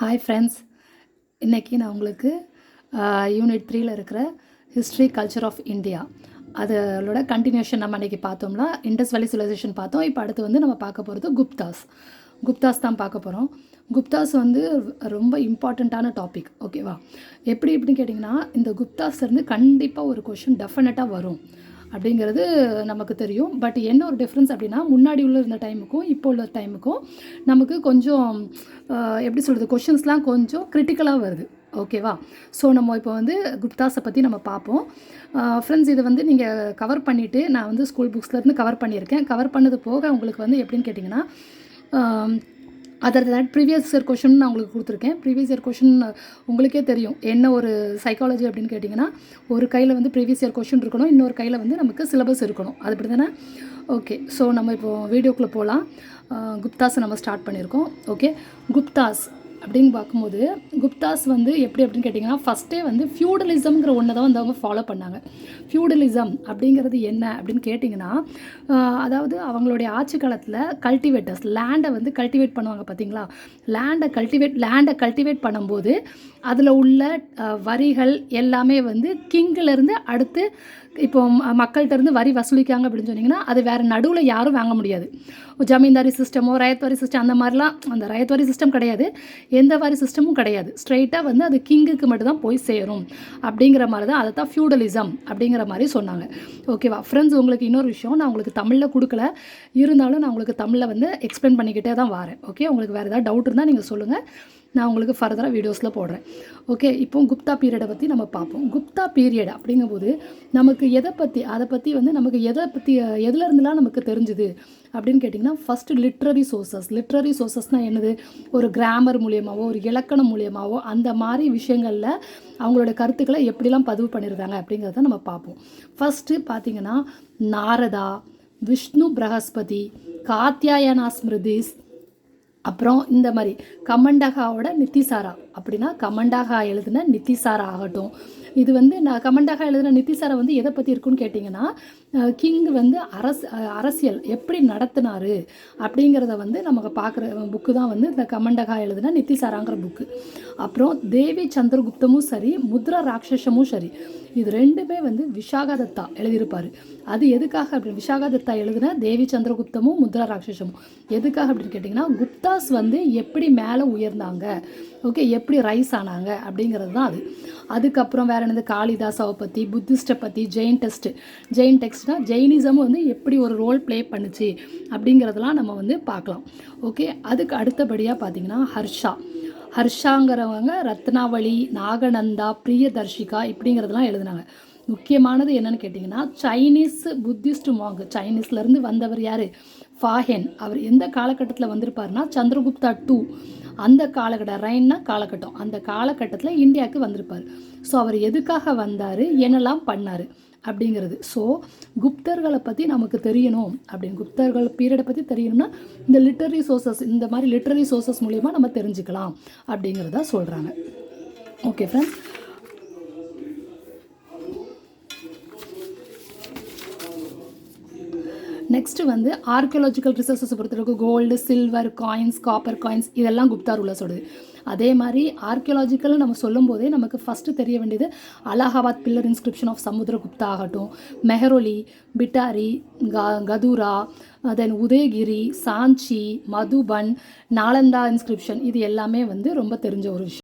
Hi friends, இன்றைக்கி நான் உங்களுக்கு யூனிட் 3ல் இருக்கிற ஹிஸ்ட்ரி கல்ச்சர் ஆஃப் இந்தியா அதோட கண்டினியூஷன் நம்ம அன்றைக்கி பார்த்தோம்னா இண்டஸ் வேலி சிவிலைசேஷன் பார்த்தோம். இப்போ அடுத்து வந்து நம்ம பார்க்க போகிறது குப்தாஸ் தான் பார்க்க போகிறோம். குப்தாஸ் வந்து ரொம்ப இம்பார்ட்டண்ட்டான டாபிக். ஓகேவா? எப்படின்னு கேட்டிங்கன்னா, இந்த குப்தாஸ்லேருந்து கண்டிப்பாக ஒரு கொஷின் டெஃபினட்டாக வரும் அப்படிங்கிறது நமக்கு தெரியும். பட் என்ன ஒரு டிஃப்ரென்ஸ் அப்படின்னா, முன்னாடி உள்ள இருந்த டைமுக்கும் இப்போ உள்ள டைமுக்கும் நமக்கு கொஞ்சம் எப்படி சொல்கிறது, கொஷின்ஸ்லாம் கொஞ்சம் கிரிட்டிக்கலாக வருது. ஓகேவா? ஸோ நம்ம இப்போ வந்து குப்தாஸை பற்றி நம்ம பார்ப்போம். ஃப்ரெண்ட்ஸ், இதை வந்து நீங்கள் கவர் பண்ணிவிட்டு, நான் வந்து ஸ்கூல் புக்ஸ்லேருந்து கவர் பண்ணியிருக்கேன். கவர் பண்ணது போக உங்களுக்கு வந்து எப்படின்னு கேட்டிங்கன்னா, அதர் ப்ரீவியஸ் இயர் கொஷின் நான் உங்களுக்கு கொடுத்துருக்கேன். ப்ரீவியஸ் இயர் கொஷின் உங்களுக்கே தெரியும் என்ன ஒரு சைக்காலஜி அப்படின்னு கேட்டிங்கன்னா, ஒரு கையில் வந்து ப்ரீவியஸ் இயர் கொஷின் இருக்கணும், இன்னொரு கையில் வந்து நமக்கு சிலபஸ் இருக்கணும். அது அப்படி தானே? ஓகே, ஸோ நம்ம இப்போது வீடியோக்குள்ளே போகலாம். குப்தாஸை நம்ம ஸ்டார்ட் பண்ணியிருக்கோம். ஓகே, குப்தாஸ் அப்படின்னு பார்க்கும்போது குப்தாஸ் வந்து எப்படி அப்படின்னு கேட்டிங்கன்னா, ஃபஸ்ட்டே வந்து ஃபியூடலிசம்ங்கிற ஒன்று தான் வந்து அவங்க ஃபாலோ பண்ணாங்க. ஃபியூடலிசம் அப்படிங்கிறது என்ன அப்படின்னு கேட்டிங்கன்னா, அதாவது அவங்களுடைய ஆட்சி காலத்தில் கல்டிவேட்டர்ஸ் லேண்டை வந்து கல்டிவேட் பண்ணுவாங்க பார்த்தீங்களா? லேண்டை கல்டிவேட் பண்ணும்போது அதில் உள்ள வரிகள் எல்லாமே வந்து கிங்கிலேருந்து அடுத்து இப்போ மக்கள்கிட்ட இருந்து வரி வசூலிக்காங்க அப்படின்னு சொன்னிங்கன்னா, அது வேறு நடுவில் யாரும் வாங்க முடியாது. ஜமீன்தாரி சிஸ்டமோ ரயத்வாரி சிஸ்டம் அந்த மாதிரிலாம், அந்த ரயத்வாரி சிஸ்டம் கிடையாது, எந்த வாரி சிஸ்டமும் கிடையாது. ஸ்ட்ரெயிட்டாக வந்து அது கிங்குக்கு மட்டும்தான் போய் சேரும் அப்படிங்கிற மாதிரி தான், அதை தான் ஃபியூடலிசம் அப்படிங்கிற மாதிரி சொன்னாங்க. ஓகேவா ஃப்ரெண்ட்ஸ்? உங்களுக்கு இன்னொரு விஷயம் நான் உங்களுக்கு தமிழில் கொடுக்கல, இருந்தாலும் நான் உங்களுக்கு தமிழில் வந்து எக்ஸ்பிளைன் பண்ணிக்கிட்டே தான் வரேன். ஓகே, உங்களுக்கு வேறு ஏதாவது டவுட் இருந்தால் நீங்கள் சொல்லுங்கள், நான் உங்களுக்கு ஃபர்தராக வீடியோஸில் போடுறேன். ஓகே, இப்போ குப்தா பீரியடை பற்றி நம்ம பார்ப்போம். குப்தா பீரியட் அப்படிங்கும்போது நமக்கு அதை பற்றி வந்து நமக்கு எதுலேருந்துலாம் நமக்கு தெரிஞ்சுது அப்படின்னு கேட்டிங்கன்னா, ஃபஸ்ட்டு லிட்ரரி சோர்சஸ்னால் என்னது? ஒரு கிராமர் மூலியமாகவோ ஒரு இலக்கணம் மூலியமாகவோ அந்த மாதிரி விஷயங்களில் அவங்களோட கருத்துக்களை எப்படிலாம் பதிவு பண்ணியிருந்தாங்க அப்படிங்கிறத நம்ம பார்ப்போம். ஃபஸ்ட்டு பார்த்திங்கன்னா, நாரதா, விஷ்ணு பிரகஸ்பதி, காத்யாயனா ஸ்மிருதிஸ், அப்புறம் இந்த மாதிரி கமண்டகாவோட நித்திசாரா, அப்படின்னா கமண்டகா எழுதின நித்திசாரா ஆகட்டும். இது வந்து நான் கமண்டகா எழுதின நித்திசாரா வந்து எதை பற்றி இருக்குன்னு கேட்டிங்கன்னா, கிங் வந்து அரசியல் எப்படி நடத்தினார் அப்படிங்கிறத வந்து நமக்கு பார்க்குற புக்கு தான் வந்து இந்த கமண்டகா எழுதின நித்திசாராங்கிற புக்கு. அப்புறம் தேவி சந்திரகுப்தமும் சரி, முத்ரா ராட்சசமும் சரி, இது ரெண்டுமே வந்து விஷாகதத்தா எழுதியிருப்பார். அது எதுக்காக அப்படின்னு, விஷாகதத்தா எழுதின தேவி சந்திரகுப்தமும் முத்ரா ராட்சசமும் எதுக்காக அப்படின்னு கேட்டிங்கன்னா, குப்தாஸ் வந்து எப்படி மேலே உயர்ந்தாங்க, ஓகே, எப்படி ரைஸ் ஆனாங்க அப்படிங்கிறது தான் அது. அதுக்கப்புறம் வேறு என்னது, காளிதாஸாவை பற்றி, புத்திஸ்ட்டை பற்றி, ஜெயின் டெக்ஸ்ட்னால் ஜெயினிசம் வந்து எப்படி ஒரு ரோல் ப்ளே பண்ணுச்சு அப்படிங்கிறதெல்லாம் நம்ம வந்து பார்க்கலாம். ஓகே, அதுக்கு அடுத்தபடியாக பார்த்திங்கன்னா ஹர்ஷாங்கிறவங்க ரத்னாவளி, நாகநந்தா, பிரியதர்ஷிகா இப்படிங்கிறதெல்லாம் எழுதினாங்க. முக்கியமானது என்னென்னு கேட்டிங்கன்னா, சைனீஸ் புத்திஸ்ட் மாங்க், சைனீஸ்லேருந்து வந்தவர் யார்? ஃபாஹென். அவர் எந்த காலகட்டத்தில் வந்திருப்பார்னா, சந்திரகுப்தா 2 அந்த காலகட்டம், ரைன்னா காலகட்டம், அந்த காலகட்டத்தில் இந்தியாவுக்கு வந்திருப்பார். ஸோ அவர் எதுக்காக வந்தார், என்னெல்லாம் பண்ணார் அப்படிங்கிறது. ஸோ குப்தர்களை பற்றி நமக்கு தெரியணும் அப்படின்னு, குப்தர்கள் பீரியடை பற்றி தெரியணும்னா இந்த மாதிரி லிட்ரரி சோர்சஸ் மூலிமா நம்ம தெரிஞ்சுக்கலாம் அப்படிங்கிறத சொல்கிறாங்க. ஓகே ஃப்ரெண்ட்ஸ், நெக்ஸ்ட்டு வந்து ஆர்கியாலஜிக்கல் ரிசர்ச்சஸை பொறுத்தவரைக்கும் gold, silver coins, copper coins இதெல்லாம் குப்தா ரூலில் சொல்லுது. அதே மாதிரி ஆர்கியாலஜிக்கல் நம்ம சொல்லும் போதே நமக்கு ஃபஸ்ட்டு தெரிய வேண்டியது Allahabad pillar inscription of Samudragupta ஆகட்டும், மெஹரோலி, பிட்டாரி, கதுரா, தென் உதயகிரி, சாஞ்சி, மதுபன், நாலந்தா இன்ஸ்கிரிப்ஷன், இது எல்லாமே வந்து ரொம்ப தெரிஞ்ச ஒரு விஷயம்.